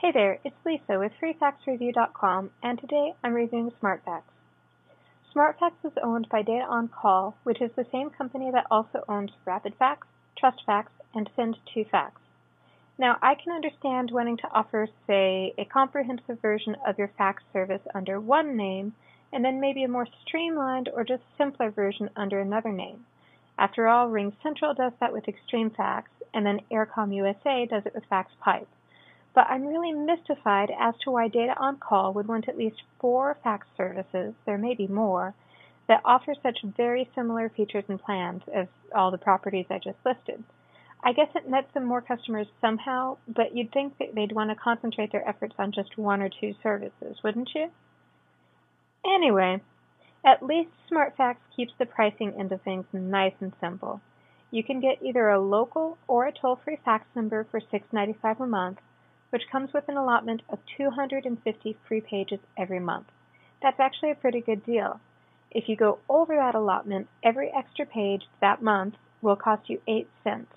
Hey there, it's Lisa with FreeFaxReview.com, and today I'm reviewing SmartFax. SmartFax is owned by Data On Call, which is the same company that also owns RapidFax, TrustFax, and Send2Fax. Now, I can understand wanting to offer, say, a comprehensive version of your fax service under one name, and then maybe a more streamlined or just simpler version under another name. After all, RingCentral does that with ExtremeFax, and then Aircom USA does it with FaxPipe. But I'm really mystified as to why Data On Call would want at least 4 fax services, there may be more, that offer such very similar features and plans as all the properties I just listed. I guess it nets them more customers somehow, but you'd think that they'd want to concentrate their efforts on just 1 or 2 services, wouldn't you? Anyway, at least SmartFax keeps the pricing end of things nice and simple. You can get either a local or a toll-free fax number for $6.95 a month, which comes with an allotment of 250 free pages every month. That's actually a pretty good deal. If you go over that allotment, every extra page that month will cost you 8 cents.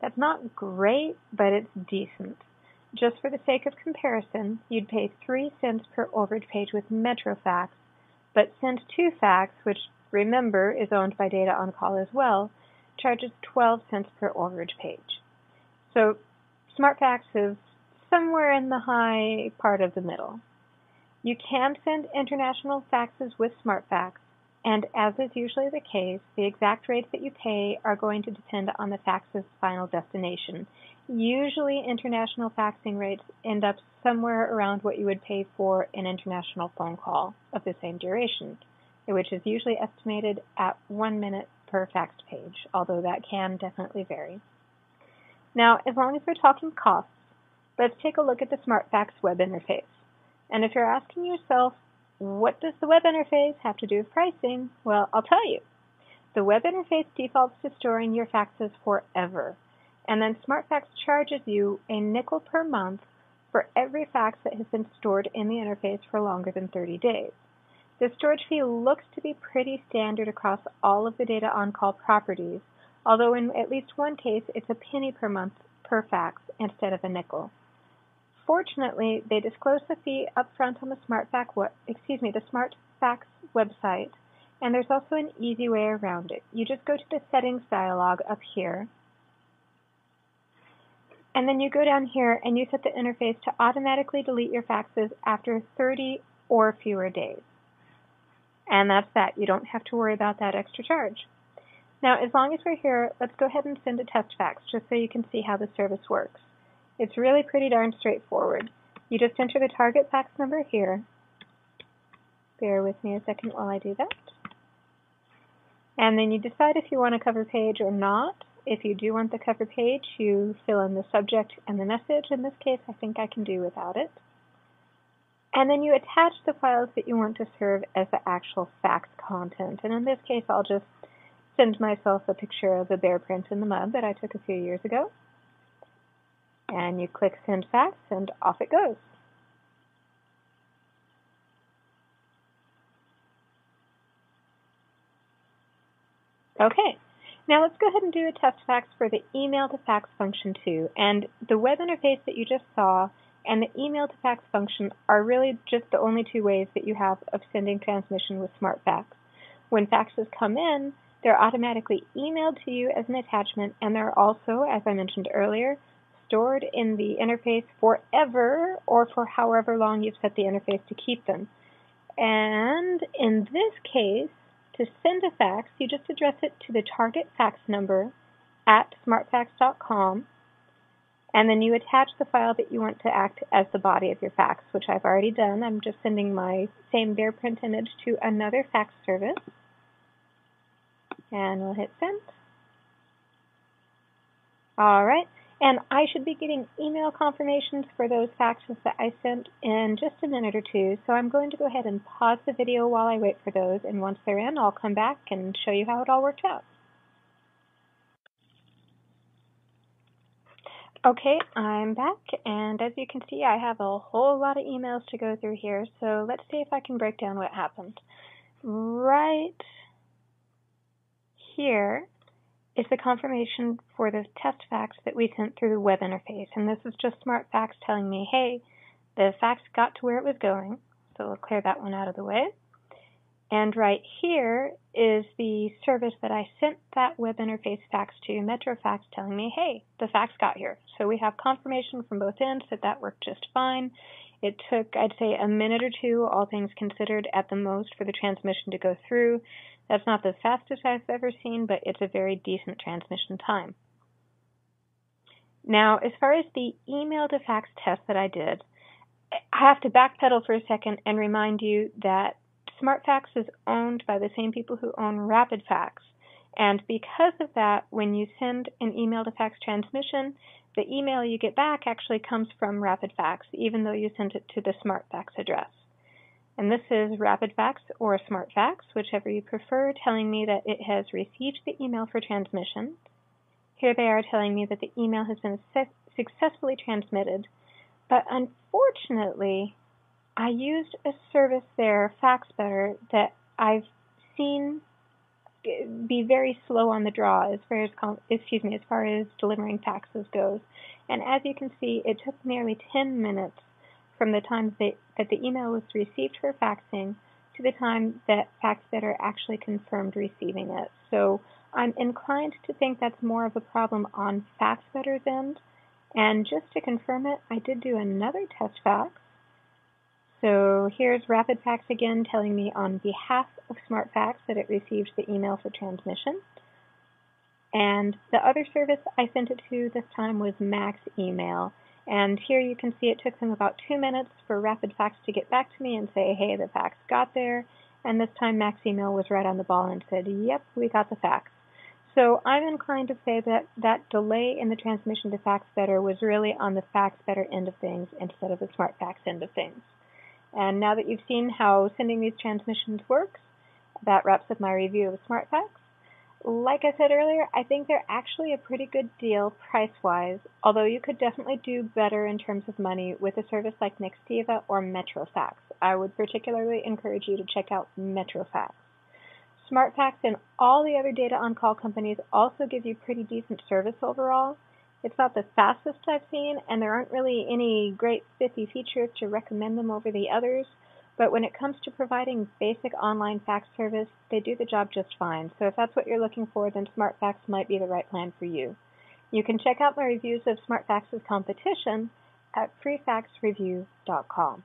That's not great, but it's decent. Just for the sake of comparison, you'd pay 3 cents per overage page with MetroFax, but Send2Fax, which, remember, is owned by Data On Call as well, charges 12 cents per overage page. So SmartFax is somewhere in the high part of the middle. You can send international faxes with SmartFax, and as is usually the case, the exact rates that you pay are going to depend on the fax's final destination. Usually international faxing rates end up somewhere around what you would pay for an international phone call of the same duration, which is usually estimated at 1 minute per faxed page, although that can definitely vary. Now, as long as we're talking costs, let's take a look at the SmartFax web interface. And if you're asking yourself, what does the web interface have to do with pricing? Well, I'll tell you. The web interface defaults to storing your faxes forever. And then SmartFax charges you a nickel per month for every fax that has been stored in the interface for longer than 30 days. The storage fee looks to be pretty standard across all of the Data On Call properties, although in at least one case it's a penny per month per fax instead of a nickel. Fortunately, they disclose the fee up front on the SmartFax website, and there's also an easy way around it. You just go to the settings dialog up here, and then you go down here and you set the interface to automatically delete your faxes after 30 or fewer days. And that's that. You don't have to worry about that extra charge. Now, as long as we're here, let's go ahead and send a test fax just so you can see how the service works. It's really pretty darn straightforward. You just enter the target fax number here. Bear with me a second while I do that. And then you decide if you want a cover page or not. If you do want the cover page, you fill in the subject and the message. In this case, I think I can do without it. And then you attach the files that you want to serve as the actual fax content. And in this case, I'll just send myself a picture of a bear print in the mud that I took a few years ago. And you click Send Fax, and off it goes. Okay, now let's go ahead and do a test fax for the email to fax function too. And the web interface that you just saw and the email to fax function are really just the only 2 ways that you have of sending transmission with SmartFax. When faxes come in, they're automatically emailed to you as an attachment, and they're also, as I mentioned earlier, stored in the interface forever or for however long you've set the interface to keep them. And in this case, to send a fax, you just address it to the target fax number at smartfax.com, and then you attach the file that you want to act as the body of your fax, which I've already done. I'm just sending my same bear print image to another fax service. And we'll hit send. All right. And I should be getting email confirmations for those faxes that I sent in just a minute or 2, so I'm going to go ahead and pause the video while I wait for those, and once they're in, I'll come back and show you how it all worked out. Okay, I'm back, and as you can see, I have a whole lot of emails to go through here, so let's see if I can break down what happened. Right here is the confirmation for the test fax that we sent through the web interface. And this is just SmartFax telling me, hey, the fax got to where it was going. So we'll clear that one out of the way. And right here is the service that I sent that web interface fax to, MetroFax, telling me, hey, the fax got here. So we have confirmation from both ends that that worked just fine. It took, I'd say, a minute or two, all things considered, at the most, for the transmission to go through. That's not the fastest I've ever seen, but it's a very decent transmission time. Now, as far as the email to fax test that I did, I have to backpedal for a second and remind you that SmartFax is owned by the same people who own RapidFax. And because of that, when you send an email to fax transmission, the email you get back actually comes from RapidFax, even though you sent it to the SmartFax address. And this is RapidFax or SmartFax, whichever you prefer, telling me that it has received the email for transmission. Here they are telling me that the email has been successfully transmitted. But unfortunately, I used a service there, FaxBetter, that I've seen be very slow on the draw as far as delivering faxes goes. And as you can see, it took nearly 10 minutes from the time that the email was received for faxing to the time that FaxBetter actually confirmed receiving it. So I'm inclined to think that's more of a problem on FaxBetter's end. And just to confirm it, I did do another test fax. So here's RapidFax again telling me on behalf of SmartFax that it received the email for transmission. And the other service I sent it to this time was Max Email. And here you can see it took them about 2 minutes for RapidFax to get back to me and say, hey, the fax got there. And this time Max Email was right on the ball and said, yep, we got the fax. So I'm inclined to say that that delay in the transmission to FaxBetter was really on the FaxBetter end of things instead of the SmartFax end of things. And now that you've seen how sending these transmissions works, that wraps up my review of SmartFax. Like I said earlier, I think they're actually a pretty good deal price-wise, although you could definitely do better in terms of money with a service like Nextiva or MetroFax. I would particularly encourage you to check out MetroFax. SmartFax and all the other data on-call companies also give you pretty decent service overall. It's not the fastest I've seen, and there aren't really any great spiffy features to recommend them over the others, but when it comes to providing basic online fax service, they do the job just fine. So if that's what you're looking for, then SmartFax might be the right plan for you. You can check out my reviews of SmartFax's competition at freefaxreview.com.